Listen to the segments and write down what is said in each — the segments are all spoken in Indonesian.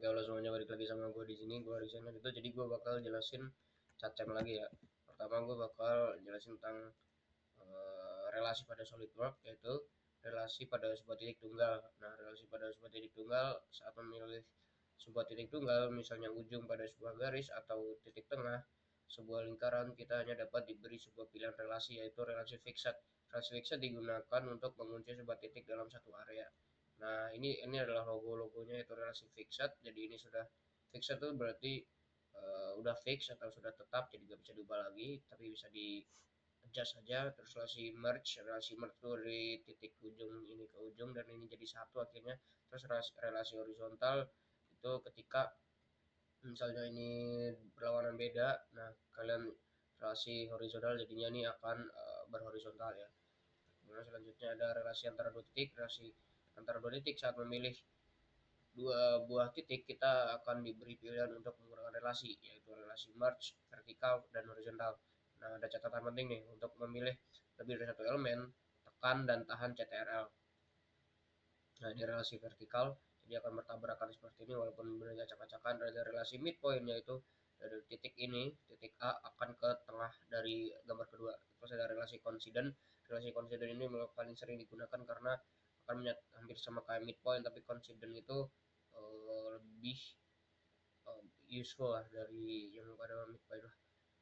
Oke, halo semuanya, balik lagi sama gue di sini, gue Rizana gitu. Jadi gue bakal jelasin cacem lagi ya. Pertama gue bakal jelasin tentang relasi pada SolidWorks, yaitu relasi pada sebuah titik tunggal. Nah, relasi pada sebuah titik tunggal saat memilih sebuah titik tunggal, misalnya ujung pada sebuah garis atau titik tengah sebuah lingkaran, kita hanya dapat diberi sebuah pilihan relasi, yaitu relasi fixed. Relasi fixed digunakan untuk mengunci sebuah titik dalam satu area. Nah, ini adalah logonya, yaitu relasi fixed. Jadi ini sudah fixed itu berarti udah fix atau sudah tetap, jadi nggak bisa diubah lagi, tapi bisa di adjust saja. Terus relasi merge itu dari titik ujung ini ke ujung dan ini jadi satu akhirnya. Terus relasi horizontal itu ketika misalnya ini berlawanan beda, nah kalian relasi horizontal jadinya ini akan berhorizontal ya. Kemudian selanjutnya ada relasi antara dua titik. Relasi antara dua titik, saat memilih dua buah titik kita akan diberi pilihan untuk menggunakan relasi, yaitu relasi merge vertikal dan horizontal. Nah, ada catatan penting nih, untuk memilih lebih dari satu elemen, tekan dan tahan CTRL. Nah, ini relasi vertikal, jadi akan bertabrakan seperti ini walaupun berbeda acak-acakan. Ada relasi midpoint, yaitu dari titik ini, titik A akan ke tengah dari gambar kedua. Terus ada relasi coincident. Relasi coincident ini paling sering digunakan karena akan hampir sama kayak midpoint, tapi coincident itu lebih useful lah dari yang pada midpoint lah.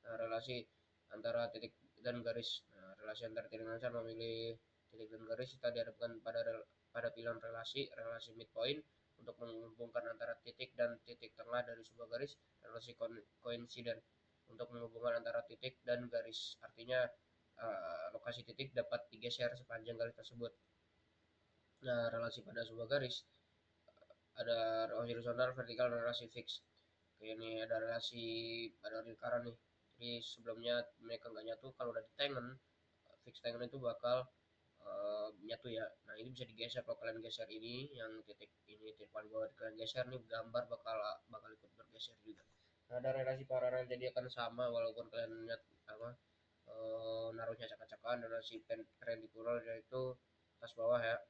Nah, relasi antara titik dan garis. Nah, relasi antara titik dan garis, memilih titik dan garis, kita dihadapkan pada pilihan relasi midpoint untuk menghubungkan antara titik dan titik tengah dari sebuah garis. Relasi coincident untuk menghubungkan antara titik dan garis, artinya lokasi titik dapat digeser sepanjang garis tersebut. Nah, relasi pada sebuah garis ada horizontal, vertikal, dan relasi fix. Oke, ini ada relasi pada lingkaran nih. Jadi sebelumnya mereka nggak nyatu, kalau udah di tangen, fix tangen itu bakal nyatu ya. Nah, ini bisa digeser. Kalau kalian geser ini, yang titik ini titik paling bawah kalian geser nih, gambar bakal ikut bergeser juga. Nah, ada relasi paralel, jadi akan sama walaupun kalian lihat apa naruhnya acak-acakan. Dan relasi perpendicular, yaitu atas bawah ya.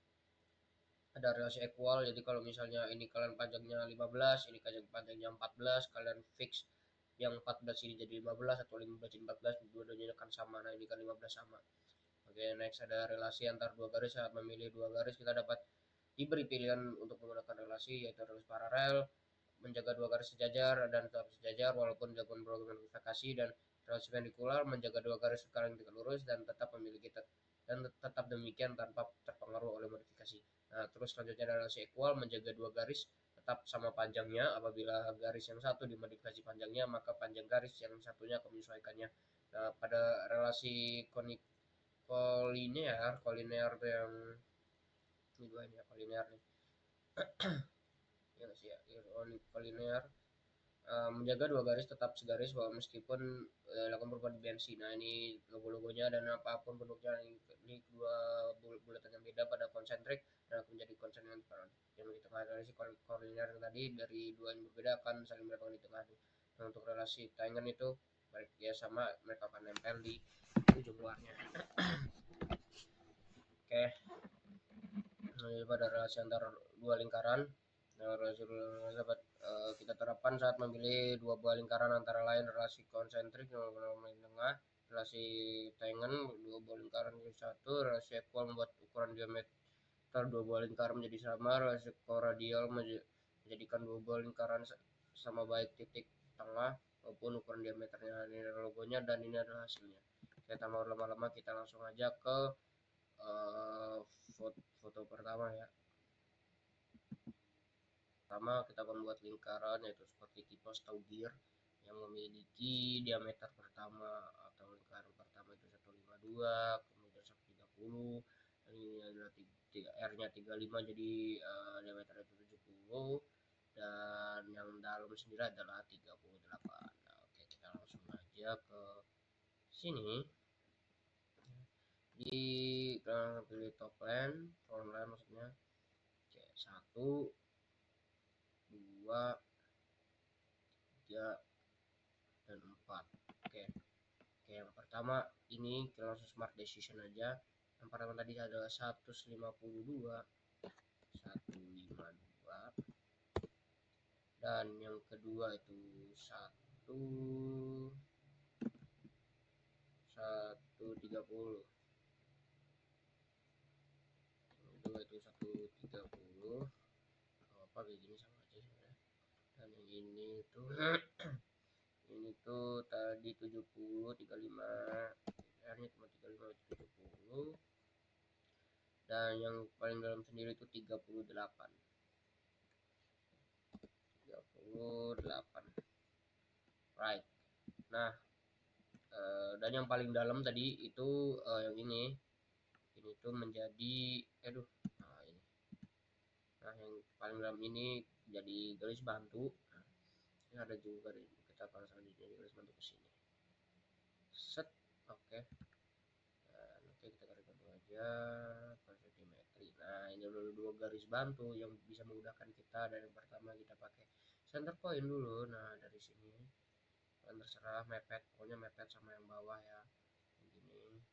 Ada relasi equal, jadi kalau misalnya ini kalian panjangnya 15, ini panjangnya 14, kalian fix yang 14 ini jadi 15 atau 15 jadi 14, dua-duanya akan sama. Nah, ini kan 15 sama. Oke, next ada relasi antar dua garis. Saat memilih dua garis, kita dapat diberi pilihan untuk menggunakan relasi, yaitu relasi paralel, menjaga dua garis sejajar dan tetap sejajar walaupun dilakukan program modifikasi, dan relasi perpendikular, menjaga dua garis sekarang tegak lurus dan tetap memiliki dan tetap demikian tanpa terpengaruh oleh modifikasi. Nah, terus selanjutnya ada relasi equal, menjaga dua garis tetap sama panjangnya. Apabila garis yang satu dimodifikasi panjangnya, maka panjang garis yang satunya akan menyesuaikannya. Nah, pada relasi kolinear tuh yang ini dua ini ya, kolinear nih ya sih ya, kolinear, menjaga dua garis tetap segaris bahwa meskipun dilakukan perubahan dimensi. Nah, ini logo-logonya, dan apapun bentuknya, ini kedua bulatan yang beda pada konsentrik dan akan menjadi konsentrik yang di tengah. Relasi kolinear yang tadi dari dua yang berbeda akan saling berhadapan di tengah. Nah, untuk relasi tangen itu ya sama, mereka akan nempel di ujung luarnya. Oke, pada relasi antar dua lingkaran. Nah, relasi dapat kita terapkan saat memilih dua buah lingkaran, antara lain relasi konsentrik yang di tengah, relasi tangen dua buah lingkaran menjadi satu, relasi equal membuat ukuran diameter dua buah lingkaran menjadi sama, relasi koradial menjadikan dua buah lingkaran sama baik titik tengah maupun ukuran diameternya. Ini logonya dan ini adalah hasilnya. Kita mau lama-lama, kita langsung aja ke foto pertama ya. Pertama, kita akan membuat lingkaran, yaitu seperti tipe Staudier yang memiliki diameter pertama atau lingkaran pertama itu 152, kemudian 130, ini adalah R-nya 35, jadi diameter itu 70, dan yang dalam sendiri adalah 38. Nah, oke, kita langsung aja ke sini. Di pilih top line, front line maksudnya. Oke, 1, 2, 3, dan 4. Oke, yang pertama ini kita langsung smart decision aja. Yang pertama tadi adalah 152, dan yang kedua itu 130. Yang kedua itu 130. Apa kayak gini sama aja sebenarnya. Dan yang ini tuh ini tuh tadi 70, 35, R-nya cuma 35, 70. Dan yang paling dalam sendiri itu 38. Right. Nah, dan yang paling dalam tadi itu yang ini tuh menjadi nah ini. Nah, yang paling dalam ini jadi garis bantu. Nah, ini ada juga kita pasang di sini garis bantu ke sini. Set, oke. Dan oke, kita garis bantu aja sentimetri. Nah, ini udah dua garis bantu yang bisa memudahkan kita. Dan yang pertama kita pakai center point dulu. Nah, dari sini kalian terserah mepet, pokoknya mepet sama yang bawah ya, begini.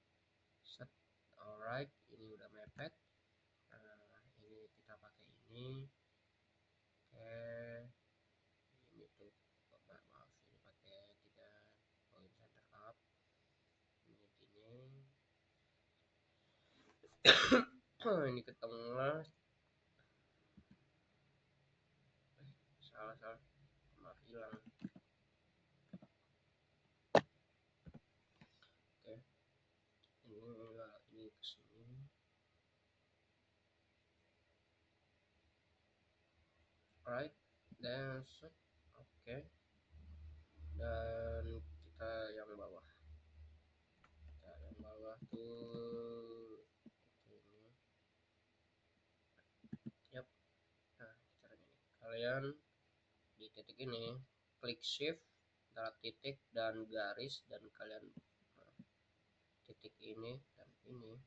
Set, alright, ini udah mepet. Nah, ini kita pakai ini. Oke, ini tuh maaf, ini pakai 3 point center up. Ini gini. Ini ke tengah. Salah, maaf, hilang. Oke, ini ke sini. Alright, dan set, oke. Dan kita yang bawah. Yang bawah tuh ini. Yap. Nah, caranya ini. Kalian di titik ini klik shift, antara titik dan garis, dan kalian titik ini dan ini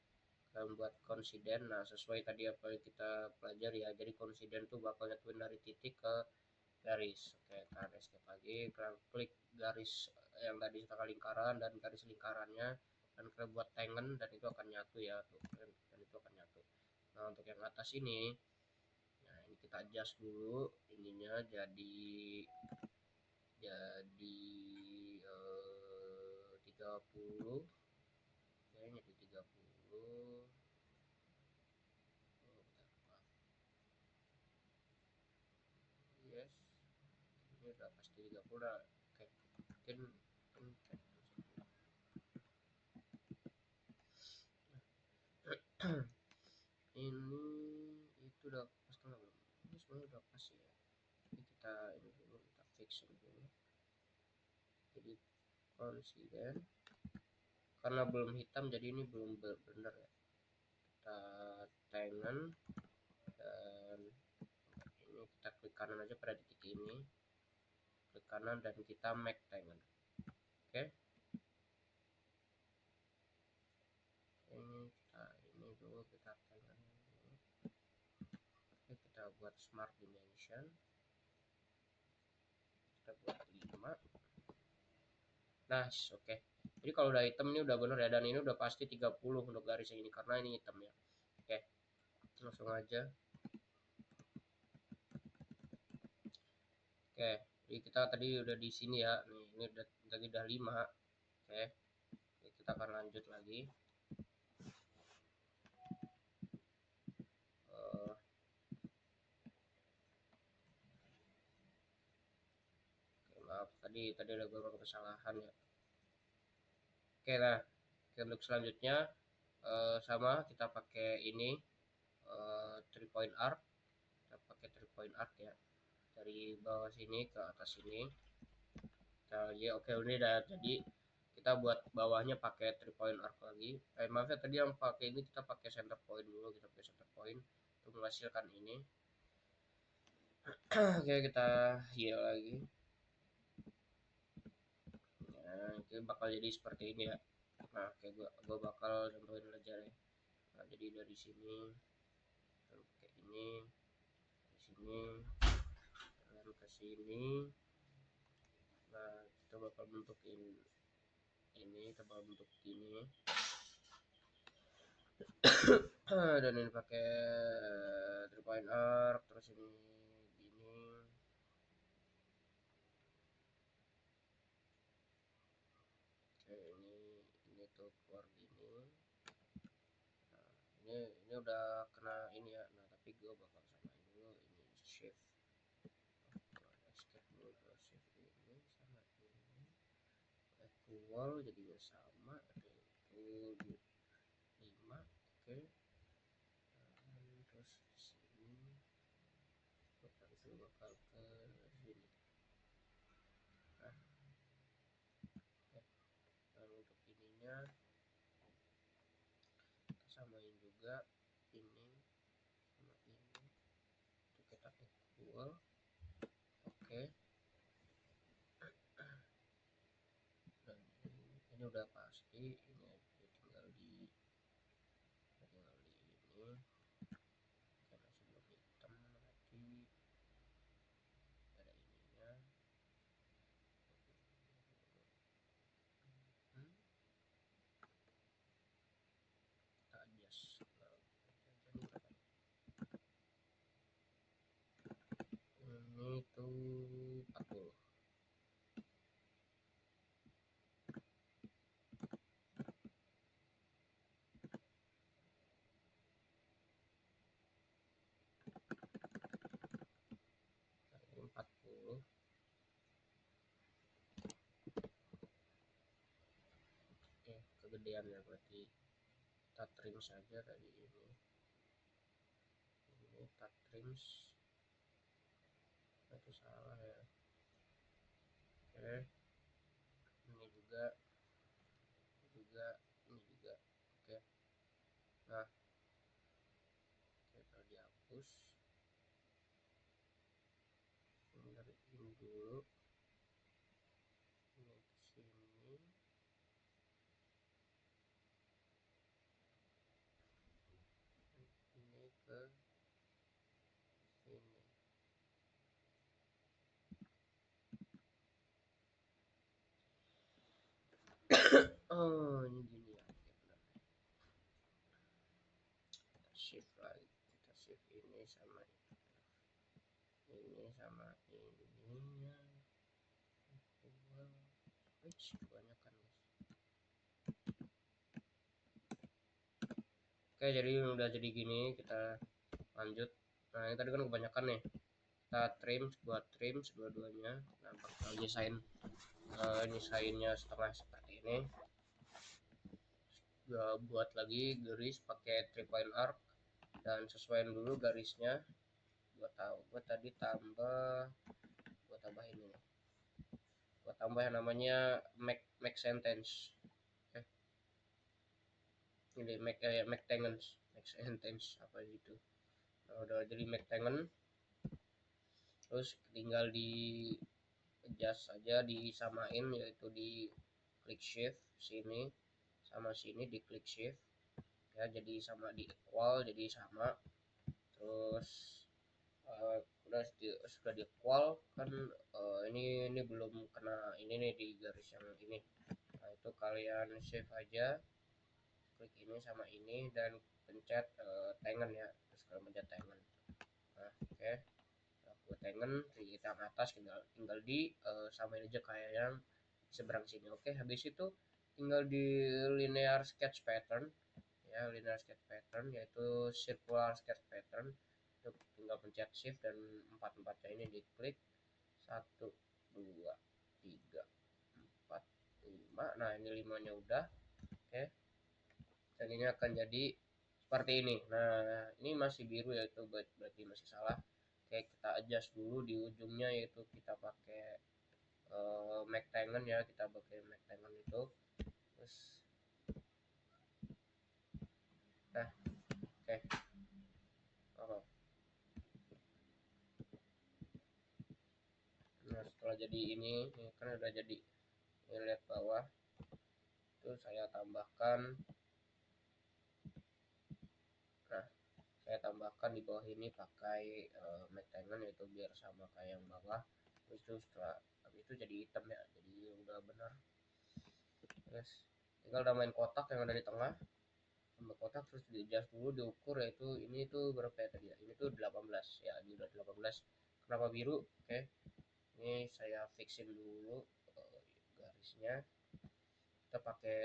kalian buat konsiden. Nah, sesuai tadi apa yang kita pelajari ya. Jadi konsiden tuh bakal nyatuin dari titik ke garis. Oke, kalian escape lagi, kalian klik garis yang tadi kita lingkaran dan garis lingkarannya, dan kalian buat tangen, dan itu akan nyatu ya tuh, dan itu akan nyatu. Nah, untuk yang atas ini, nah ini kita adjust dulu ininya jadi 30. Kayaknya di 30. Yes, ini udah pasti 30 lah. Oke, mungkin ini itu udah pas tengah belum? Ini sebenarnya udah pas ya. Jadi kita ini dulu, kita fixin dulu. Jadi konsiden, karena belum hitam jadi ini belum benar ya. Kita tangen, dan ini kita klik kanan aja pada titik ini, klik kanan dan kita make tangen. Oke, ini dulu kita tangen dulu. Oke, kita buat smart dimension, kita buat 5. Nice, oke. Jadi kalau udah hitam ini udah bener ya, dan ini udah pasti 30 untuk garis ini karena ini hitam ya. Oke, langsung aja. Oke, jadi kita tadi udah di sini ya. Nih, ini udah 5. Oke. Kita akan lanjut lagi. Maaf, tadi ada beberapa kesalahan ya. Oke, nah untuk selanjutnya sama kita pakai ini 3 point arc. Kita pakai 3 point arc ya, dari bawah sini ke atas sini. Ya, oke, ini udah jadi. Kita buat bawahnya pakai 3 point arc lagi. Maaf ya, tadi yang pakai ini kita pakai center point dulu. Kita pakai center point untuk menghasilkan ini. Oke, kita heal lagi. Nah, itu bakal jadi seperti ini ya. Nah, oke, gua bakal contohin aja ya. Nah, jadi dari sini kayak ini, dari sini dan ke sini. Nah, kita bakal bentuk ini, kita bakal bentuk ini. Dan ini pakai 3 point arc, terus ini gini. itu keluar gini. Nah, ini udah kena ini ya. Nah, tapi gue bakal samain dulu ini shift. Escape dulu, gue shift ini sama ini equal, jadi sama itu 5. Oke. Terus di sini itu bakal ke sini. Nah, oke. Dan untuk ininya kita samain juga ini sama ini, itu kita equal. Oke. Dan ini udah pasti, ini tinggal di ini karena sebelum hitam nanti ada ininya. Kita adjust ini tuh 40. Ini 40. Oke, kegedean ya, berarti kita trim saja tadi ini kita trims. Itu salah ya. Oke, ini juga ini juga. Oke, nah kita dihapus ini dari ini dulu, ini ke sini, ini ke sini. Oh, ini gini ya. Oke, benar. Kita shift lagi, kita shift ini sama ini sama ininya. Kebanyakan guys. Oke, jadi udah jadi gini, kita lanjut. Nah, ini tadi kan kebanyakan nih, kita trim, buat trim dua-duanya. Nah, bakal nyesainnya setengah seperti ini. Gua buat lagi garis pakai 3 point arc dan sesuaiin dulu garisnya. Gua tadi gua tambahin ini, gua tambah yang namanya make sentence. Ini make sentence apa gitu. Nah, udah jadi make tengen, terus tinggal di adjust saja, disamain, yaitu di klik shift sini sama sini, di klik shift ya, jadi sama, di equal, jadi sama. Terus sudah di equal kan, ini belum kena ini nih di garis yang ini. Nah, itu kalian save aja, klik ini sama ini dan pencet tengen ya, terus kalian pencet tengen. Nah, oke. Buat tengen di tang atas tinggal di samain aja kayak yang seberang sini. Oke, habis itu tinggal di linear sketch pattern ya, linear sketch pattern yaitu circular sketch pattern. Itu tinggal pencet shift dan empat-empatnya ini diklik, 1 2 3 4 5. Nah, ini 5-nya udah. Oke, dan ini akan jadi seperti ini. Nah, ini masih biru yaitu berarti masih salah. Oke, kita adjust dulu di ujungnya, yaitu kita pakai McTangen ya, kita pakai McTangen itu. Terus oke. Oh. Nah, setelah jadi ini kan udah jadi, ini lihat bawah itu saya tambahkan. Nah, saya tambahkan di bawah ini pakai McTangen, yaitu biar sama kayak yang bawah. Terus itu setelah habis itu jadi hitam ya, jadi udah benar. Terus tinggal namain kotak yang ada di tengah, tambah kotak, terus di adjust dulu, diukur, yaitu ini tuh berapa ya tadi ya, ini tuh 18 ya, ini udah 18. Kenapa biru? Oke, ini saya fixin dulu garisnya. kita pakai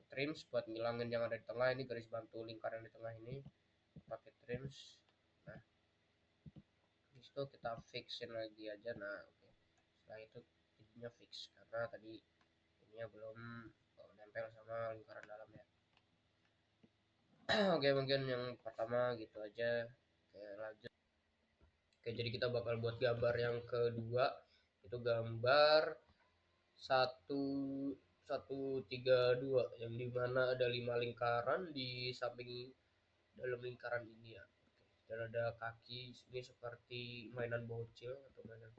trims buat ngilangin yang ada di tengah. Ini garis bantu lingkaran di tengah ini pakai trims. Nah, di situ kita fixin lagi aja. Nah, oke. Setelah itu jadinya fix karena tadi ininya belum nempel sama lingkaran dalam ya. Oke, mungkin yang pertama gitu aja. Oke, lanjut. Oke, jadi kita bakal buat gambar yang kedua. Itu gambar 1 1 3 2 yang dimana ada 5 lingkaran di samping dalam lingkaran ini ya. Dan ada kaki ini seperti mainan bocil atau mainan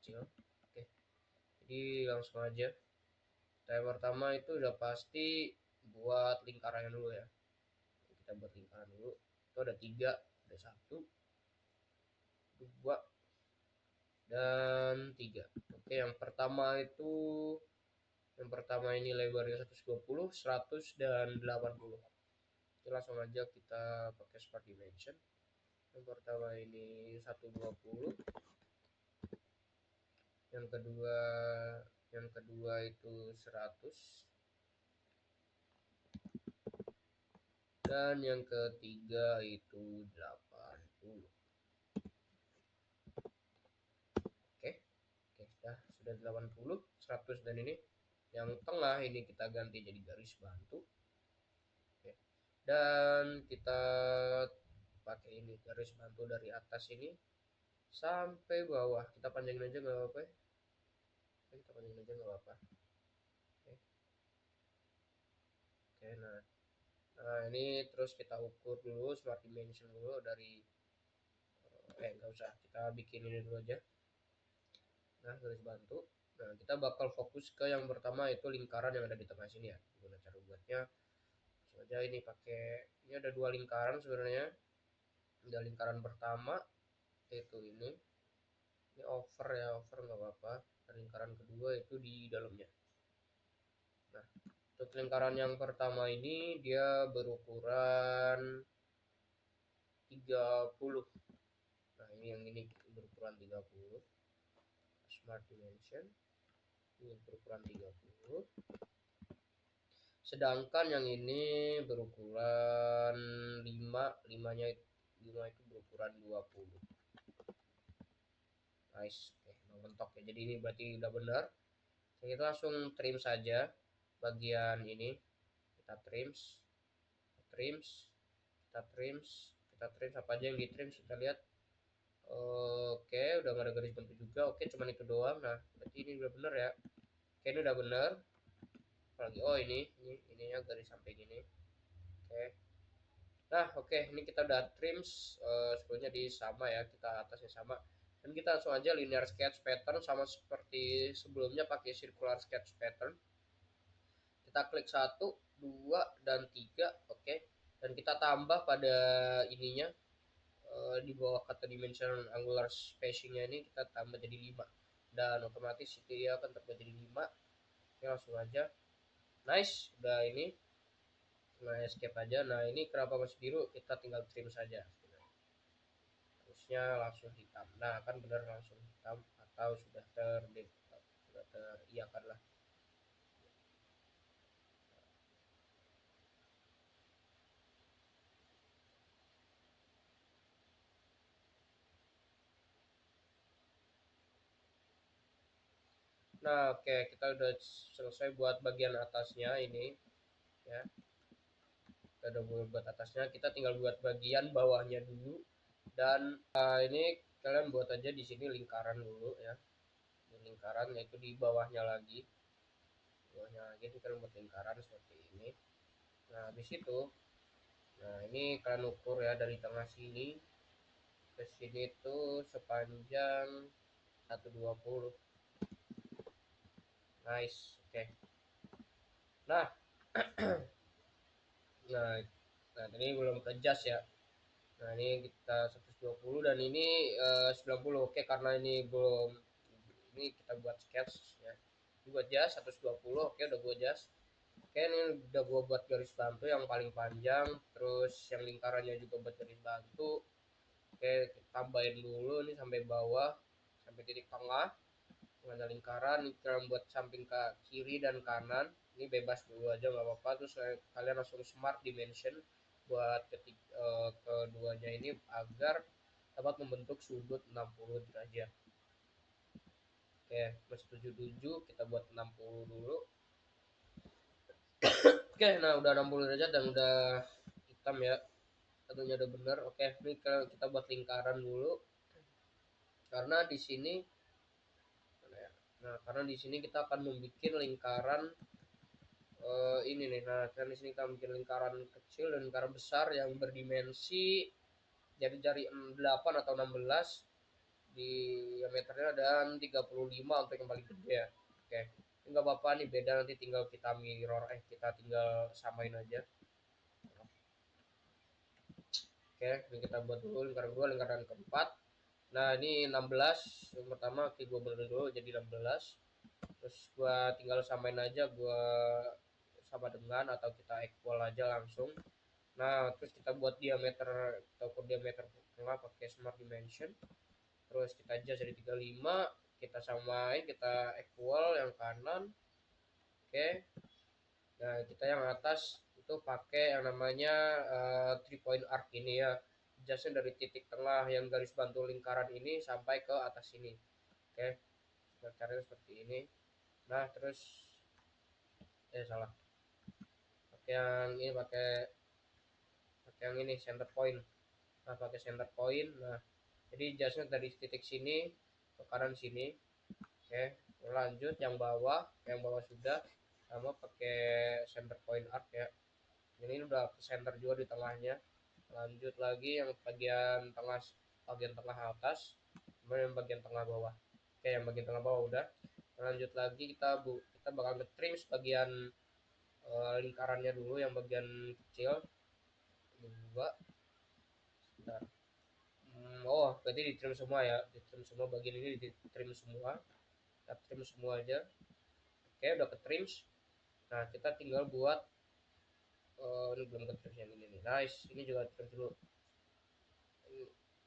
kecil. Oke, jadi langsung aja. Yang pertama itu udah pasti buat lingkarannya dulu ya. Kita buat lingkaran dulu. Itu ada 3, ada 1, 2, dan 3. Oke, yang pertama ini lebarnya 120, 100, dan 80. Oke, langsung aja kita pakai smart dimension. Yang pertama ini 120, yang kedua itu 100, dan yang ketiga itu 80. Oke. Oke, sudah 80, 100, dan ini yang tengah ini kita ganti jadi garis bantu. Oke. Dan kita pakai ini garis bantu dari atas ini sampai bawah. Kita panjangin aja nggak apa-apa ya. Kita panjangin aja nggak apa-apa. Oke. Oke, nah ini terus kita ukur dulu smart dimension dulu dari nggak usah, kita bikin ini dulu aja. Nah, garis bantu. Nah, kita bakal fokus ke yang pertama itu lingkaran yang ada di tengah sini ya. Gimana cara buatnya? Langsung aja ini pakai, ini ada 2 lingkaran sebenarnya. Ada lingkaran pertama itu ini. Ini over ya, over nggak apa-apa. Dan lingkaran kedua itu di dalamnya. Nah, untuk lingkaran yang pertama ini dia berukuran 30. Nah, ini yang ini berukuran 30. Smart dimension. Ini berukuran 30. Sedangkan yang ini berukuran 5, 5 itu berukuran 20. Nice. Oke, mentok ya. Jadi ini berarti udah benar. Kita langsung trim saja bagian ini. Kita trims, trims, kita trims, kita trims apa aja yang di trims kita lihat. Oke, udah gak ada garis bentuk juga. Oke, cuman itu doang. Nah, berarti ini udah benar ya. Oke, ini udah benar. Apalagi oh ininya garis samping ini. Oke. Nah, oke, ini kita udah trims sebelumnya di sama ya, kita atasnya sama. Dan kita langsung aja linear sketch pattern sama seperti sebelumnya pakai circular sketch pattern. Kita klik 1, 2, dan 3, oke. Dan kita tambah pada ininya di bawah kata dimension angular spacing-nya ini kita tambah jadi 5. Dan otomatis itu dia akan terbuat jadi 5. Oke, langsung aja. Nice, udah ini. Nah, escape aja. Nah, ini kenapa masih biru? Kita tinggal trim saja. Harusnya langsung hitam. Nah, kan benar langsung hitam atau sudah teriakan lah. Nah, oke, kita udah selesai buat bagian atasnya ini ya. Kita udah buat atasnya, kita tinggal buat bagian bawahnya dulu. Dan ini kalian buat aja di sini lingkaran dulu ya. Di lingkaran yaitu di bawahnya lagi. Bawahnya lagi itu kalian buat lingkaran seperti ini. Nah, habis itu nah ini kalian ukur ya dari tengah sini ke sini tuh sepanjang 120. Nice. Oke. Nah, nah, nah ini belum ke jas ya. Nah, ini kita 120 dan ini 90. Oke, karena ini belum, ini kita buat sketch ya. Ini buat jas 120. Oke, udah buat jas. Oke, ini udah gua buat garis bantu yang paling panjang, terus yang lingkarannya juga buat garis bantu. Oke, tambahin dulu nih sampai bawah, sampai titik tengah. Ada lingkaran, kita buat samping ke kiri dan kanan. ini bebas dulu aja nggak apa-apa. Terus kalian langsung smart dimension buat keduanya ini agar dapat membentuk sudut 60 derajat. Oke, plus 77 kita buat 60 dulu. Oke, nah udah 60 derajat dan udah hitam ya, satunya udah bener. Oke, ini kita buat lingkaran dulu karena di sini karena di sini kita akan membuat lingkaran ini nih. Nah, kan di sini kita bikin lingkaran kecil dan lingkaran besar yang berdimensi jadi dari 8 atau 16 diameternya dan 35 untuk yang paling gede ya. Oke. Enggak apa-apa nih, beda nanti tinggal kita mirror kita tinggal samain aja. Oke, ini kita buat dulu lingkaran kedua, lingkaran keempat. Nah, ini 16 yang pertama gue bener dulu jadi 16. Terus gua tinggal samain aja, gua sama dengan atau kita equal aja langsung. Nah, terus kita buat diameter, kita ukur diameter tengah pakai smart dimension. Terus kita adjust jadi 35, kita samain, kita equal yang kanan. Oke. Nah, kita yang atas itu pakai yang namanya 3 point arc ini ya. Adjustnya dari titik tengah yang garis bantu lingkaran ini sampai ke atas ini. Oke. Caranya seperti ini. Nah, terus salah. Pakai yang ini pakai yang ini center point. Nah, pakai center point. Nah, jadi jasnya dari titik sini ke kanan sini. Oke, lanjut yang bawah sudah sama pakai center point arc ya. Ini udah center juga di tengahnya. Lanjut lagi yang bagian tengah atas, kemudian yang bagian tengah bawah. Oke, yang bagian tengah bawah udah. Lanjut lagi kita bakal nge-trim sebagian lingkarannya dulu, yang bagian kecil. Dua. Bentar. Oh, berarti di trim semua ya, di trim semua bagian ini, di trim semua. Kita trim semua aja. Oke, udah ke trim. Nah, kita tinggal buat ini belum ke trim yang ini nih. Nice, ini juga trim dulu.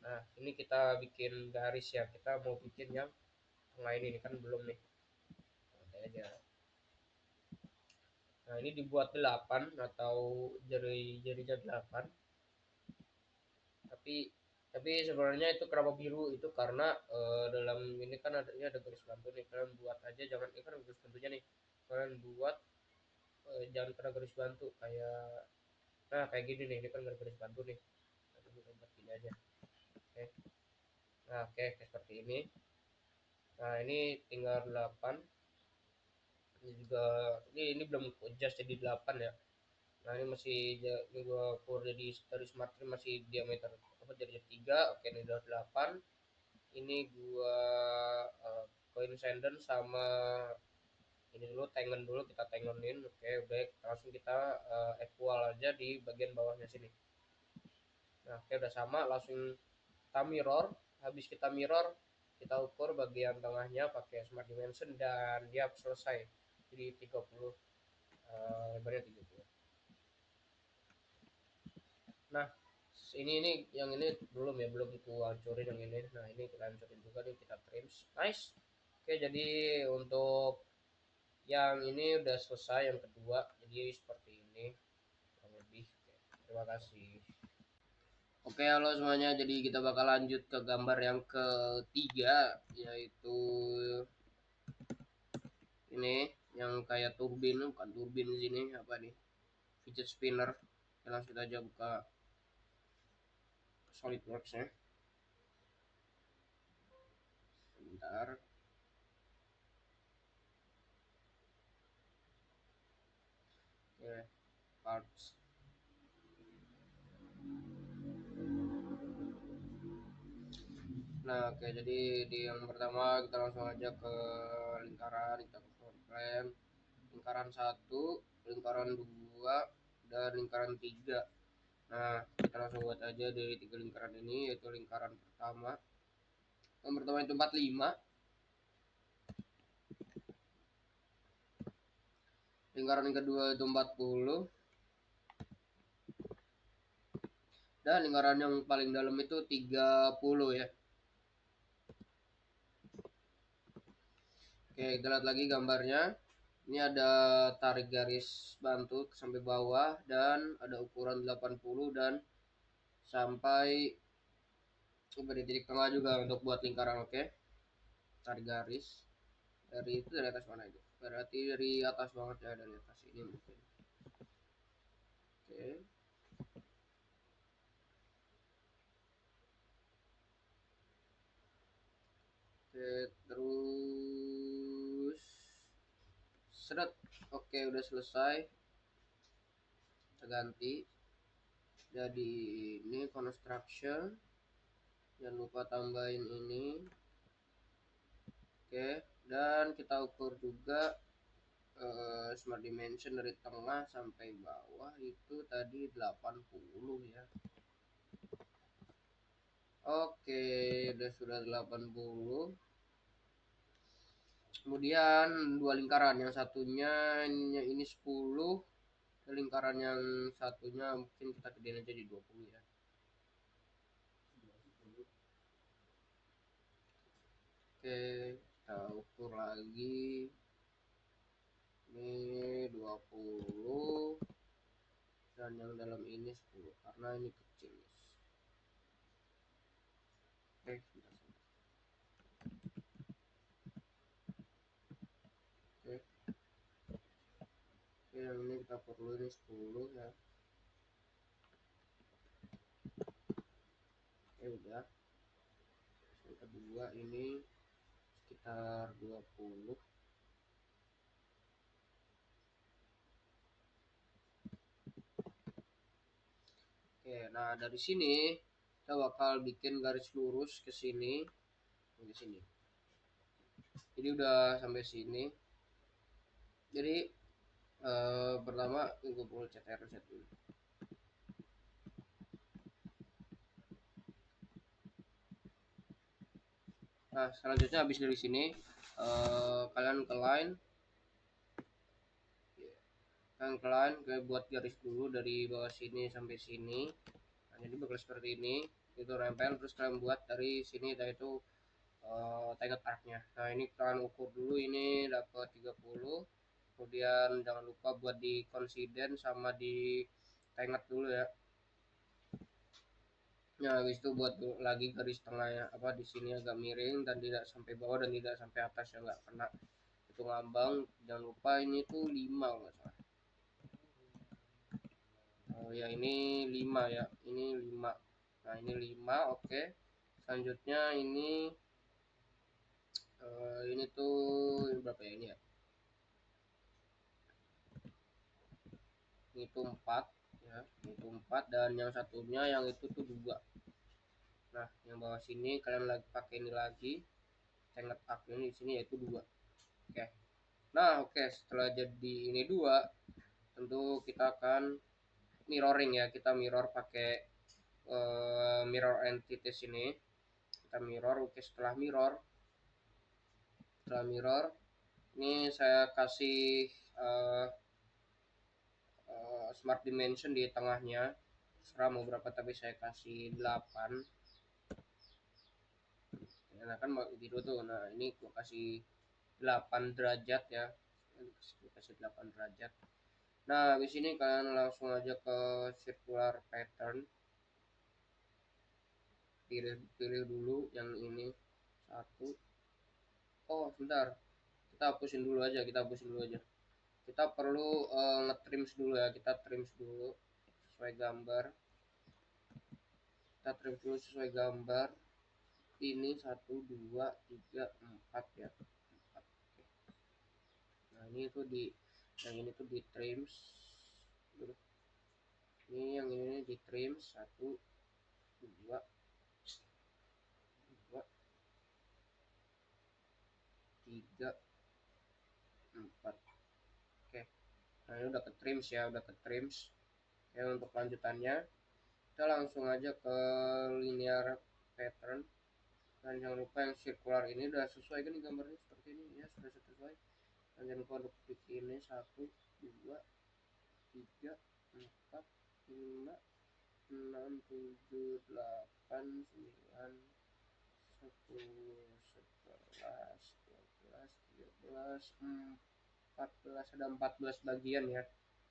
Nah, ini kita bikin garis ya, kita mau bikin yang tengah ini kan belum nih. Nanti aja. Nah, ini dibuat 8 atau jari-jarinya 8. Tapi sebenarnya itu kenapa biru itu karena dalam ini kan ada garis bantu nih, kalian buat aja, jangan ini kan garis bantunya nih, kalian buat jangan kena garis bantu kayak gini nih, ini kan garis bantu nih. Nah, kita buat gini aja. Oke. Nah, oke, seperti ini. Nah, ini tinggal 8. Ini juga ini belum adjust jadi 8 ya. Nah, ini masih ini gua ukur jadi dari smart trim masih diameter apa jadi 3. Oke, ini udah 8. Ini gua coincident sama ini dulu, tengen dulu, kita tengenin. Oke, udah langsung kita equal aja di bagian bawahnya sini. Nah, oke, udah sama, langsung kita mirror. Habis kita mirror, kita ukur bagian tengahnya pakai smart dimension dan dia selesai jadi 30, lebarnya 30. Nah, ini yang ini belum ku hancurin yang ini. Nah, ini kita hancurin juga nih, kita trim. Nice. Oke, jadi untuk yang ini udah selesai, yang kedua jadi seperti ini kurang lebih. Oke, terima kasih. Oke, halo semuanya, jadi kita bakal lanjut ke gambar yang ketiga, yaitu ini yang kayak turbin, bukan turbin di sini, apa nih, fidget spinner. Kita langsung aja buka SolidWorks nya sebentar. Oke, parts. Nah, oke, jadi di yang pertama kita langsung aja ke lingkaran, kita ke floor plan. Lingkaran 1, lingkaran 2, dan lingkaran 3. Nah, kita langsung buat aja dari 3 lingkaran ini, yaitu lingkaran pertama. Yang pertama itu 45. Lingkaran kedua itu 40. Dan lingkaran yang paling dalam itu 30 ya. Oke, kita lihat lagi gambarnya. Ini ada tarik garis bantu sampai bawah dan ada ukuran 80 dan sampai beri titik tengah juga untuk buat lingkaran. Oke, tarik garis dari itu, dari atas mana itu, berarti dari atas banget ya, dari atas ini mungkin. Oke, terus seret. Oke, udah selesai, kita ganti jadi ini construction, jangan lupa tambahin ini. Oke, dan kita ukur juga smart dimension dari tengah sampai bawah itu tadi 80 ya. Oke, sudah 80. Kemudian dua lingkaran, yang satunya ini 10, lingkaran yang satunya mungkin kita gedein aja di 20 ya. Oke, kita ukur lagi. Ini 20 dan yang dalam ini 10 karena ini kecil. Oke, Oke. Oke, yang ini kita perlu ini 10 ya. Oke, udah. Yang kedua ini sekitar 20. Oke, nah dari sini kita bakal bikin garis lurus ke sini, ke sini. Jadi udah sampai sini. Jadi pertama gue perlu CTR set dulu. Nah, selanjutnya habis dari sini kalian ke line, buat garis dulu dari bawah sini sampai sini. Nah, jadi bakal seperti ini, itu rempel, terus kalian buat dari sini yaitu target arcnya. Nah, ini kalian ukur dulu, ini dapat 30. Kemudian jangan lupa buat di konsiden sama di tengah dulu ya. Nah, habis itu buat lagi garis tengahnya, apa di sini agak miring dan tidak sampai bawah dan tidak sampai atas ya, nggak kena itu ngambang. Jangan lupa ini tuh 5 nggak salah. Oh ya, ini 5 ya, ini 5. Nah, ini 5. Oke, selanjutnya ini tuh berapa ya, ini ya, itu 4 ya, itu 4 dan yang satunya yang itu tuh 2. Nah, yang bawah sini kalian lagi pakai ini lagi, tengah up ini di sini yaitu 2. Oke. Nah, oke, setelah jadi ini 2, tentu kita akan mirroring ya. Kita mirror pakai mirror entities ini. Kita mirror. Oke, setelah mirror ini saya kasih smart dimension di tengahnya, serah mau berapa tapi saya kasih 8. Nah, kan biru tuh, nah ini gua kasih 8 derajat ya, kasih 8 derajat. Nah, habis ini kalian langsung aja ke circular pattern, pilih dulu yang ini satu. Oh sebentar, kita hapusin dulu aja. Kita perlu ngetrims dulu ya, kita trims dulu sesuai gambar. Kita trim dulu sesuai gambar. Ini 1 2 3 4 ya, 4. Oke. Nah, ini tuh yang ini tuh di trims. Ini yang ini di trims 1 2 3 4. Oke, nah ini udah ke trims ya, udah ke trims ya. Untuk lanjutannya kita langsung aja ke linear pattern, dan jangan lupa yang circular ini udah sesuai kan gambarnya seperti ini ya, sudah sesuai. Dan jangan lupa untuk klik ini 1 2 3 4 5 6 7 8 9 10 11 12 13 14 ada 14 bagian ya,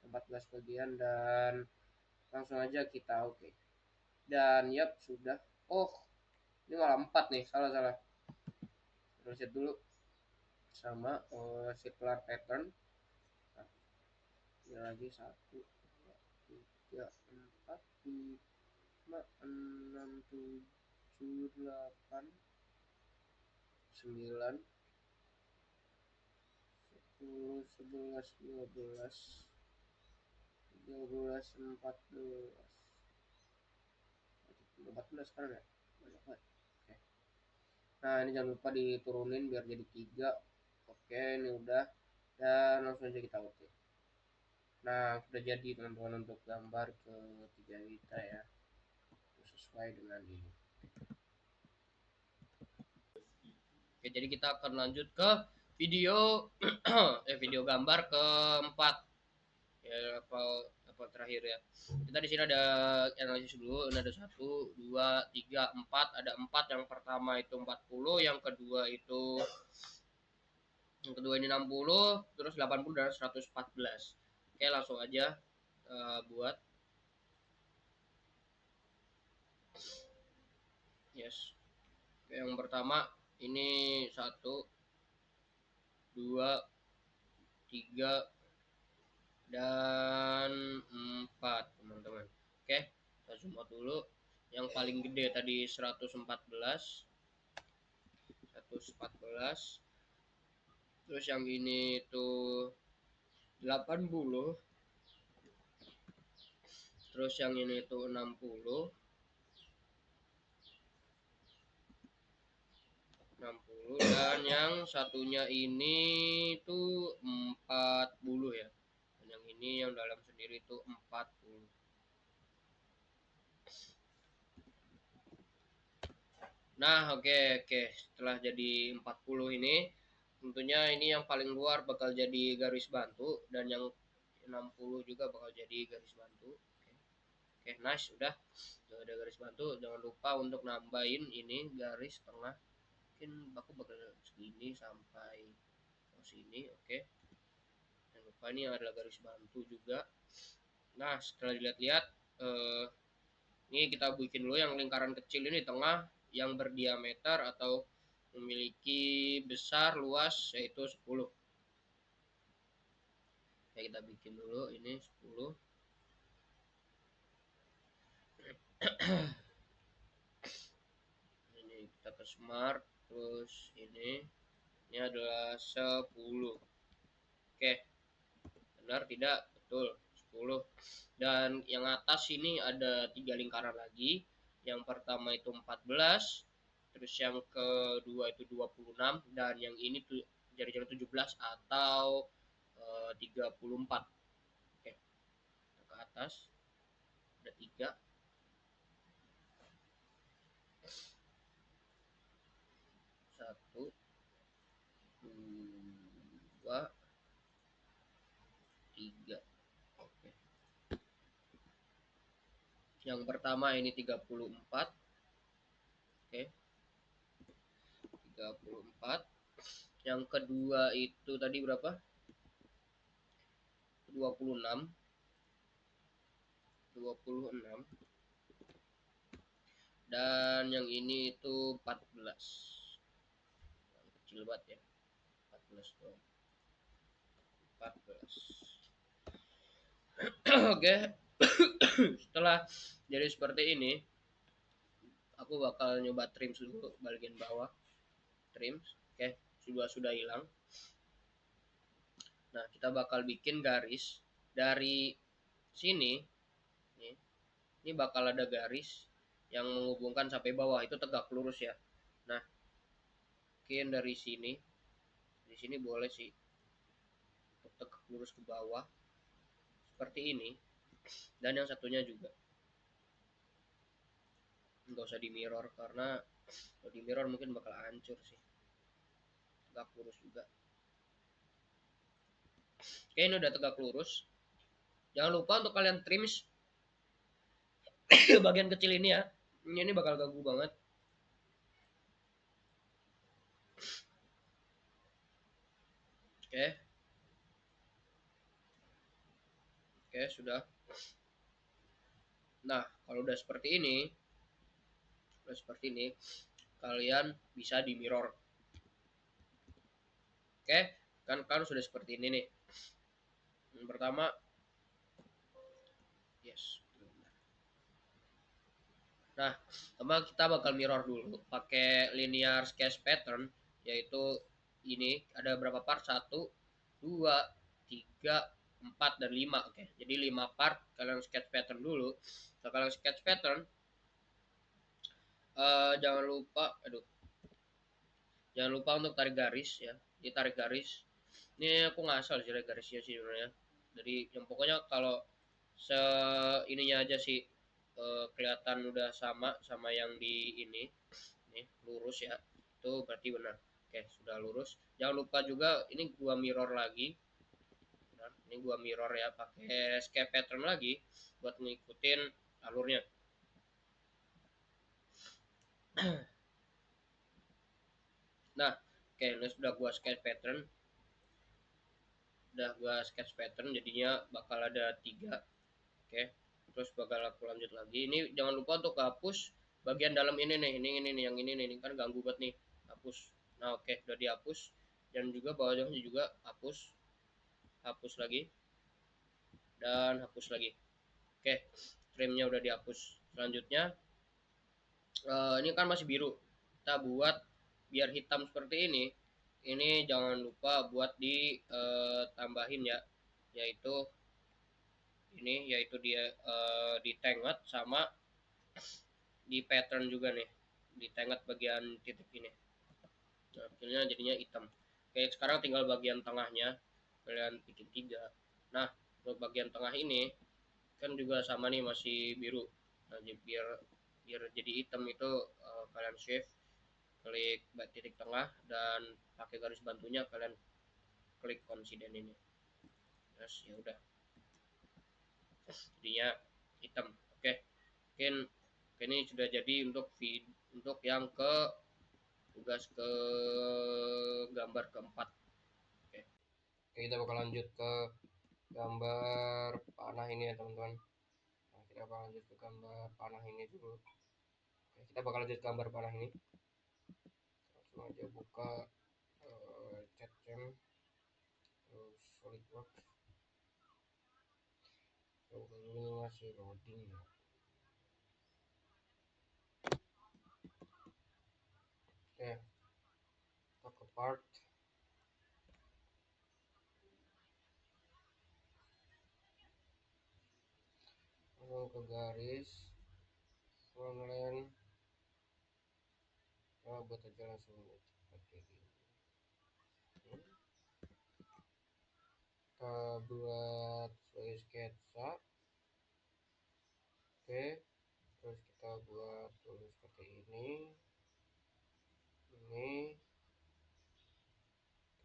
14 bagian, dan langsung aja kita oke. Dan yap, sudah. Oh, ini malah 4 nih, salah terus lihat dulu sama circular pattern. Nah, ini lagi 1 2 3 4 5 6 7 8 9 10 11 12 13 14 sekarang ya, banyak banget. Oke. Nah, ini jangan lupa diturunin biar jadi 3. Oke, ini udah, dan langsung aja kita oke. Nah, sudah jadi teman-teman untuk gambar ketiga kita ya, sesuai dengan ini. Oke, jadi kita akan lanjut ke video video gambar keempat ya, level terakhir ya. Kita di sini ada analisis dulu. Ini ada 1 2 3 4, ada 4. Yang pertama itu 40, yang kedua ini 60, terus 80 dan 114. Oke, langsung aja buat. Yes. Oke, yang pertama ini 1 2 3 dan 4, teman-teman. Oke, kita zoom out dulu. Yang paling gede tadi 114. Terus yang ini itu 80. Terus yang ini itu 60. Dan yang satunya ini itu 40 ya. Dan yang ini yang dalam sendiri itu 40. Nah, oke. Setelah jadi 40 ini, tentunya ini yang paling luar bakal jadi garis bantu, dan yang 60 juga bakal jadi garis bantu. Oke, nice, udah ada garis bantu. Jangan lupa untuk nambahin ini garis tengah. Mungkin aku bakal segini sampai sini. Oke, jangan lupa ini adalah garis bantu juga. Nah, setelah dilihat-lihat, ini kita bikin dulu yang lingkaran kecil ini tengah, yang berdiameter atau memiliki besar luas yaitu 10. Ya, kita bikin dulu ini 10. Ini kita ke smart, terus ini adalah 10. Oke, benar tidak? Betul, 10. Dan yang atas ini ada 3 lingkaran lagi. Yang pertama itu 14, terus yang kedua itu 26, dan yang ini tuh jari-jari 17 atau 34. Oke, ke atas ada 3. 1 2 3. Oke. Yang pertama ini 34. Oke. 34. Yang kedua itu tadi berapa? 26. Dan yang ini itu 14. Kecil banget ya. 14 doang. 14. Oke. Setelah jadi seperti ini, aku bakal nyoba trim dulu bagian bawah. Trim. Oke, sudah hilang. Nah, kita bakal bikin garis dari sini. Ini bakal ada garis yang menghubungkan sampai bawah, itu tegak lurus ya. Nah, mungkin dari sini boleh sih tegak lurus ke bawah seperti ini. Dan yang satunya juga nggak usah di mirror, karena kalau di mirror mungkin bakal hancur sih. Tegak lurus juga. Oke, ini udah tegak lurus. Jangan lupa untuk kalian trim bagian kecil ini ya. Ini bakal ganggu banget. Oke. Oke, sudah. Nah, kalau udah seperti ini, kalian bisa di mirror. Oke, kan sudah seperti ini nih. Yang pertama, yes. Nah, pertama kita bakal mirror dulu pakai linear sketch pattern, yaitu ini ada berapa part? 1, 2, 3, 4, dan 5. Oke, jadi 5 part kalian sketch pattern dulu. Setelah kalian sketch pattern, jangan lupa, jangan lupa untuk tarik garis ya. Ditarik garis. Ini aku ngasal sih garisnya sih sebenarnya. Jadi yang pokoknya kalau ininya aja sih kelihatan udah sama yang di ini nih lurus ya, itu berarti benar. Oke, sudah lurus. Jangan lupa juga ini gua mirror lagi. Nah, ini gua mirror ya pakai sketch pattern lagi buat ngikutin alurnya. Nah, oke, ini sudah gua sketch pattern. Jadinya bakal ada 3. Oke, terus bakal aku lanjut lagi. Ini jangan lupa untuk hapus bagian dalam ini nih, ini nih, yang ini kan ganggu banget nih. Hapus. Nah, oke, udah dihapus. Dan juga bawahnya juga hapus. Hapus lagi dan hapus lagi. Oke, trimnya udah dihapus. Selanjutnya ini kan masih biru. Kita buat biar hitam seperti ini. Ini jangan lupa buat ditambahin ya, yaitu dia ditengat sama di pattern juga nih, ditengat bagian titik ini. Nah, akhirnya jadinya hitam. Oke, sekarang tinggal bagian tengahnya kalian bikin 3. Nah, untuk bagian tengah ini kan juga sama nih, masih biru. Nah, biar jadi hitam itu kalian shift klik titik tengah dan pakai garis bantunya kalian klik konsiden ini. Terus ya udah, jadinya hitam. Oke, mungkin ini sudah jadi untuk yang tugas ke gambar keempat. Oke, kita bakal lanjut ke gambar panah ini ya teman-teman. Nah, kita bakal lanjut ke gambar panah ini dulu. Oke, kita bakal lanjut ke gambar panah ini. Langsung aja buka CAD-CAM terus SolidWorks. Coba ini masih loading ya. Oke, kita ke part. Langsung ke garis front line. Nah, buat aja langsung cepat kayak gini. Kita buat sebagai sketsa. Oke, terus kita buat dulu seperti ini.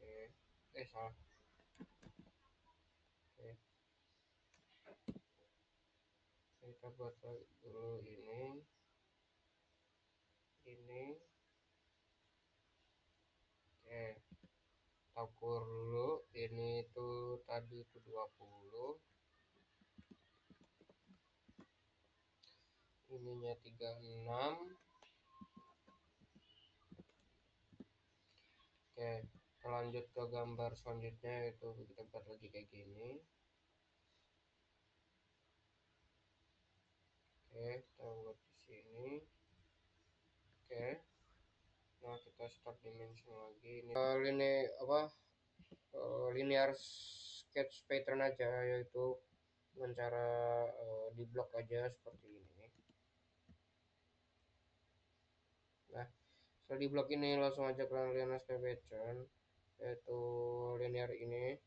Oke, salah. Oke, kita buat dulu ini. Oke, kita ukur dulu. Ini tuh tadi itu 20. Ininya 36. Oke, kita lanjut ke gambar selanjutnya, itu kita buat lagi kayak gini. Oke, kita buat di sini. Oke, nah kita start dimension lagi. Ini linear sketch pattern aja, yaitu dengan cara di blok aja seperti ini. Nah, setelah di blok ini langsung aja ke linear sketch pattern, yaitu linear ini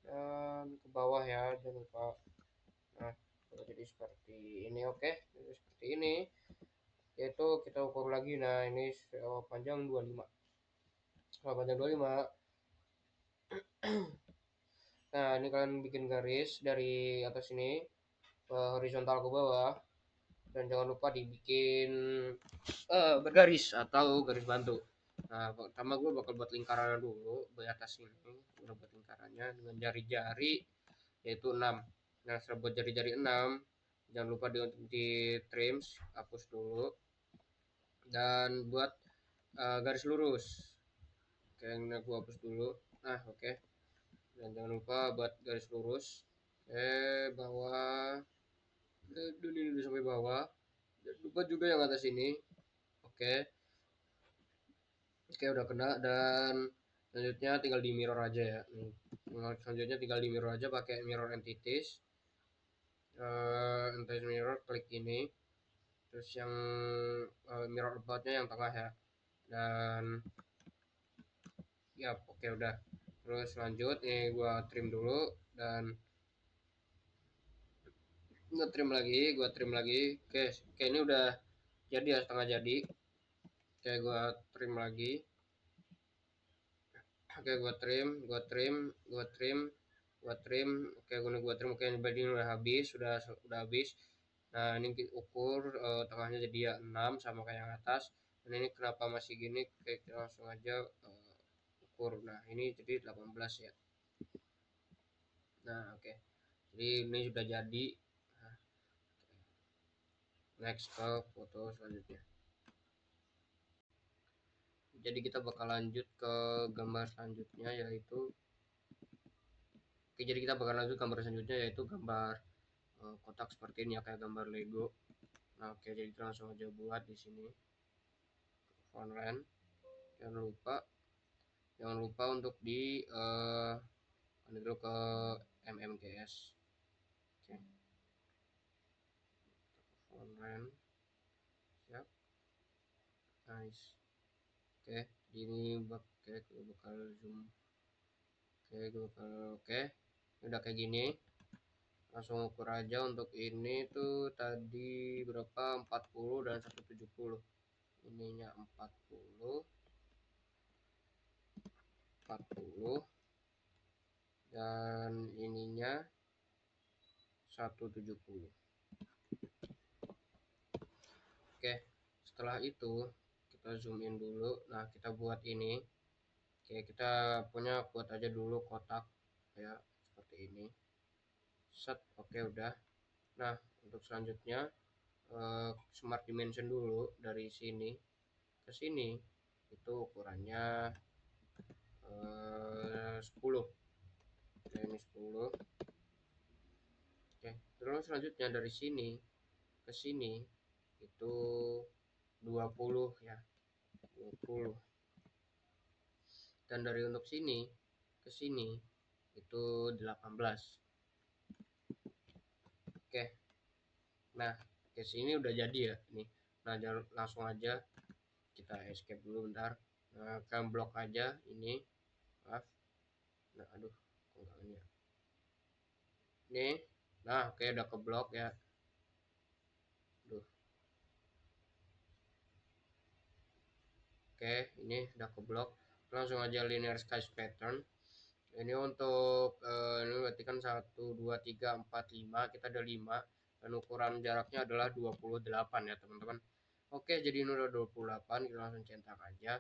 dan ke bawah ya, jangan lupa. Nah, jadi seperti ini. Oke, jadi seperti ini, yaitu kita ukur lagi. Nah, ini panjang 25. Kalau panjang 25. Nah, ini kalian bikin garis dari atas ini horizontal ke bawah, dan jangan lupa dibikin bergaris atau garis bantu. Nah, pertama gue bakal buat lingkarannya dulu di atas ini. Udah buat lingkarannya dengan jari-jari, yaitu 6. Nah, setelah buat jari-jari 6, jangan lupa di trim, hapus dulu, dan buat garis lurus. Oke, ini aku hapus dulu. Nah, oke. Dan jangan lupa buat garis lurus. Oke, bawah. Dan ini udah sampai bawah. Jangan lupa juga yang atas ini. Oke. Oke, udah kena. Dan selanjutnya tinggal di mirror aja ya. Nih. Selanjutnya tinggal di mirror aja pakai mirror entities. Entities mirror, klik ini. Terus yang mirror aboutnya yang tengah ya. Dan ya, oke udah. Terus lanjut, nih gua trim dulu dan gua trim lagi. Oke, ini udah jadi ya, setengah jadi. Oke, gua trim lagi. Oke, gua trim. Oke, gua trim. Oke, ini udah habis, udah habis. Nah, ini ukur tengahnya jadi ya 6 sama kayak yang atas. Dan ini kenapa masih gini? Oke, kita langsung aja ukur. Nah, ini jadi 18 ya. Nah, oke. Jadi ini sudah jadi. Nah, next ke foto selanjutnya. Jadi kita bakal lanjut ke gambar selanjutnya yaitu jadi kita bakal lanjut gambar selanjutnya yaitu gambar kotak seperti ini ya, kayak gambar Lego. Nah, oke, jadi kita langsung aja buat di sini frontline. Jangan lupa untuk di dulu ke MMGS. Oke, frontline siap, nice. Oke, ini bakal zoom. Oke, udah kayak gini. Langsung ukur aja untuk ini tuh tadi berapa, 40 dan 170. Ininya 40 dan ininya 170. Oke, setelah itu kita zoom in dulu. Nah, kita buat ini. Oke, kita buat aja dulu kotak ya, seperti ini. Set, oke udah. Nah, untuk selanjutnya smart dimension dulu dari sini ke sini itu ukurannya 10. Oke, ini 10. Oke, terus selanjutnya dari sini ke sini itu 20 ya, 20. Dan dari untuk sini ke sini itu 18. Oke, nah ke sini udah jadi ya nih. Nah, langsung aja kita escape dulu bentar. Nah, kan blok aja ini, maaf. Nah, aduh, kok nggak ini ya. Nih, nah oke, udah ke blok ya. Duh. Oke, ini udah ke blok. Langsung aja linear skies pattern. Ini untuk ini berarti kan 1 2 3 4 5, kita ada 5 dan ukuran jaraknya adalah 28 ya teman-teman. Oke, jadi ini udah 28, kita langsung centang aja.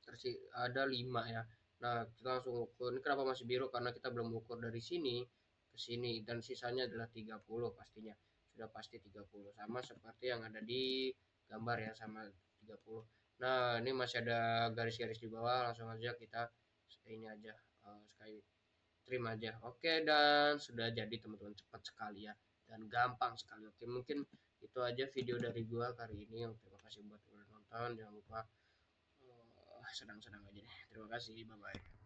Terus ada 5 ya. Nah, kita langsung ukur. Ini kenapa masih biru? Karena kita belum ukur dari sini ke sini dan sisanya adalah 30 pastinya. Sudah pasti 30 sama seperti yang ada di gambar ya, sama 30. Nah, ini masih ada garis-garis di bawah, langsung aja kita ini aja sky trim aja. Oke, dan sudah jadi teman-teman, cepat sekali ya dan gampang sekali. Oke, mungkin itu aja video dari gua kali ini. Terima kasih buat udah nonton. Jangan lupa sedang-sedang aja deh. Terima kasih, bye bye.